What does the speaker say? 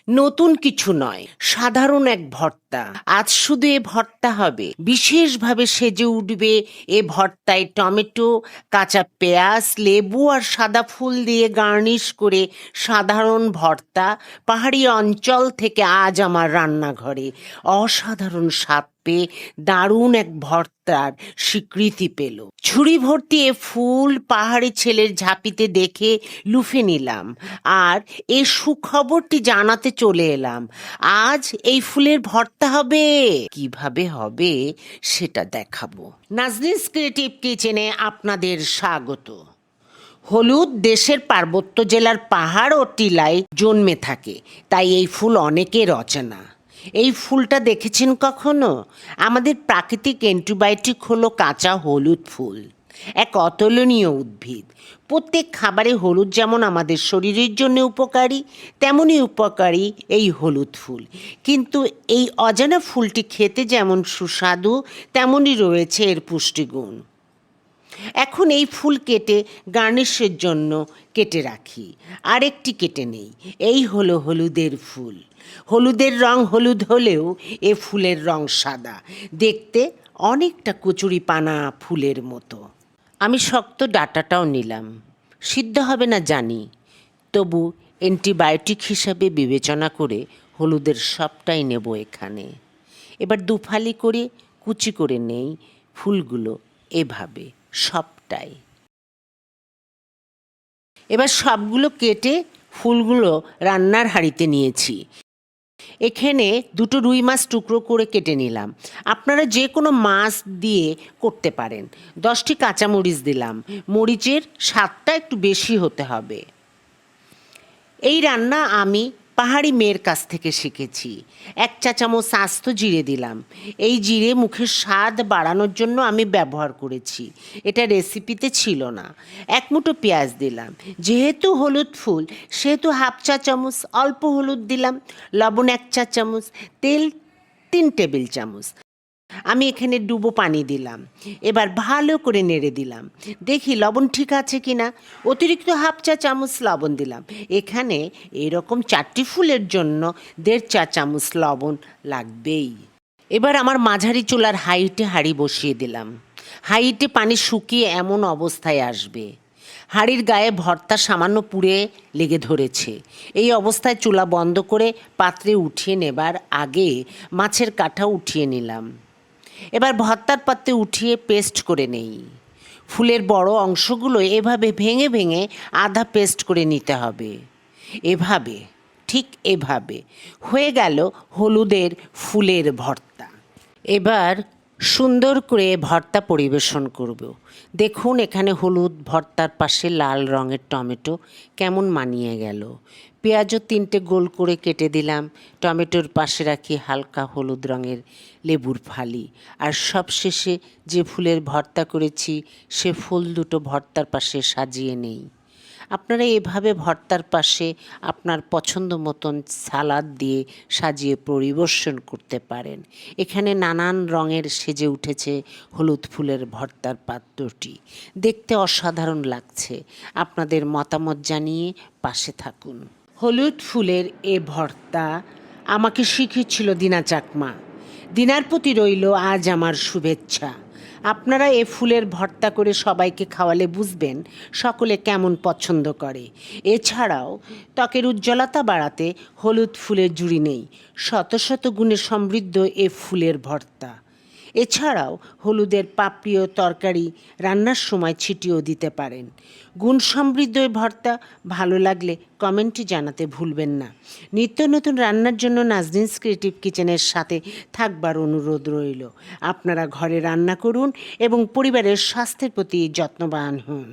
নতুন কিছু নয়, সাধারণ এক ভর্তা। আজ শুধু এ ভর্তা হবে, বিশেষভাবে সেজে উঠবে এ ভর্তায় টমেটো, কাঁচা পেঁয়াজ, লেবু আর সাদা ফুল দিয়ে গার্নিশ করে সাধারণ ভর্তা পাহাড়ি অঞ্চল থেকে আজ আমার রান্নাঘরে অসাধারণ স্বাদ পেয়ে দারুণ এক ভর্তার স্বীকৃতি পেল। ঝুড়ি ভর্তি এ ফুল পাহাড়ি ছেলের ঝাঁপিতে দেখে লুফে নিলাম আর এ সুখবরটি জানাতে চলে এলাম। আজ এই ফুলের ভর্তা হবে। কিভাবে হবে সেটা দেখাবো। নাজনীস ক্রিয়েটিভ কিচেনে আপনাদের স্বাগত। হলুদ দেশের পার্বত্য জেলার পাহাড় ও টিলায় জন্মে থাকে, তাই এই ফুল অনেকের অচেনা। এই ফুলটা দেখেছেন কখনো? আমাদের প্রাকৃতিক অ্যান্টিবায়োটিক হলো কাঁচা হলুদ ফুল, এক অতুলনীয় উদ্ভিদ। প্রত্যেক খাবারে হলুদ যেমন আমাদের শরীরের জন্য উপকারী, তেমনই উপকারী এই হলুদ ফুল। কিন্তু এই অজানা ফুলটি খেতে যেমন সুস্বাদু, তেমনই রয়েছে এর পুষ্টিগুণ। এখন এই ফুল কেটে গার্নিশের জন্য কেটে রাখি, আরেকটি কেটে নেই। এই হলো হলুদের ফুল। হলুদের রং হলুদ হলেও এ ফুলের রং সাদা, দেখতে অনেকটা কচুরিপানা ফুলের মতো। আমি শক্ত ডাঁটাটাও নিলাম, সিদ্ধ হবে না জানি, তবু অ্যান্টিবায়োটিক হিসাবে বিবেচনা করে হলুদের সবটাই নেব এখানে। এবার দুফালি করে কুচি করে নেই ফুলগুলো এভাবে সবটাই। এবার সবগুলো কেটে ফুলগুলো রান্নার হাঁড়িতে নিয়েছি। এখানে দুটো রুই মাছ টুকরো করে কেটে নিলাম। আপনারা যে কোনো মাছ দিয়ে করতে পারেন। 10টি কাঁচামরিচ দিলাম, মরিচের স্বাদটা একটু বেশি হতে হবে। এই রান্না আমি পাহাড়ি মেয়ের কাছ থেকে শিখেছি। 1 চা চামচ আস্ত জিরে দিলাম। এই জিরে মুখের স্বাদ বাড়ানোর জন্য আমি ব্যবহার করেছি, এটা রেসিপিতে ছিল না। 1 মুঠো পেঁয়াজ দিলাম। যেহেতু হলুদ ফুল সেহেতু 1/2 চা চামচ অল্প হলুদ দিলাম। লবণ 1 চা চামচ, তেল 3 টেবিল চামচ। আমি এখানে ডুবো পানি দিলাম। এবার ভালো করে নেড়ে দিলাম, দেখি লবণ ঠিক আছে কিনা। অতিরিক্ত 1/2 চা চামচ লবণ দিলাম। এখানে এরকম 4টি ফুলের জন্য 1.5 চা চামচ লবণ লাগবেই। এবার আমার মাঝারি চুলার হাইটে হাঁড়ি বসিয়ে দিলাম। হাইটে পানি শুকিয়ে এমন অবস্থায় আসবে, হাঁড়ির গায়ে ভর্তা সামান্য পুড়ে লেগে ধরেছে। এই অবস্থায় চুলা বন্ধ করে পাত্রে উঠিয়ে নেবার আগে মাছের কাঁটা উঠিয়ে নিলাম। এবার ভর্তার পাত্রে উঠিয়ে পেস্ট করে নেই। ফুলের বড় অংশগুলো এভাবে ভেঙে ভেঙে আধা পেস্ট করে নিতে হবে। এভাবে, ঠিক এভাবে হয়ে গেল হলুদের ফুলের ভর্তা। এবার সুন্দর করে ভর্তা পরিবেশন করব। দেখুন এখানে হলুদ ভর্তার পাশে লাল রঙের টমেটো কেমন মানিয়ে গেল। পেঁয়াজও 3টে গোল করে কেটে দিলাম। টমেটোর পাশে রাখি হালকা হলুদ রঙের লেবুর ফালি। আর সবশেষে যে ফুলের ভর্তা করেছি সে ফুল দুটো ভর্তার পাশে সাজিয়ে নেই। আপনারা এভাবে ভর্তার পাশে আপনার পছন্দ মতন সালাদ দিয়ে সাজিয়ে পরিবেশন করতে পারেন। এখানে নানান রঙের সেজে উঠেছে হলুদ ফুলের ভর্তার পাত্রটি, দেখতে অসাধারণ লাগছে। আপনাদের মতামত জানিয়ে পাশে থাকুন। হলুদ ফুলের এ ভর্তা আমাকে শিখিয়েছিল দিনা চাকমা। দিনার প্রতি রইল আজ আমার শুভেচ্ছা। আপনারা এ ফুলের ভর্তা করে সবাইকে খাওয়ালে বুঝবেন সকলে কেমন পছন্দ করে। এছাড়াও ত্বকের উজ্জ্বলতা বাড়াতে হলুদ ফুলের জুড়ি নেই। শত শত গুণে সমৃদ্ধ এ ফুলের ভর্তা। এছাড়াও হলুদের পাপড়ি ও তরকারি রান্নার সময় ছিটিয়েও দিতে পারেন। গুণ সমৃদ্ধ এই ভর্তা ভালো লাগলে কমেন্টে জানাতে ভুলবেন না। নিত্য নতুন রান্নার জন্য নাজনীস ক্রিয়েটিভ কিচেনের সাথে থাকবার অনুরোধ রইল। আপনারা ঘরে রান্না করুন এবং পরিবারের স্বাস্থ্যের প্রতি যত্নবান হন।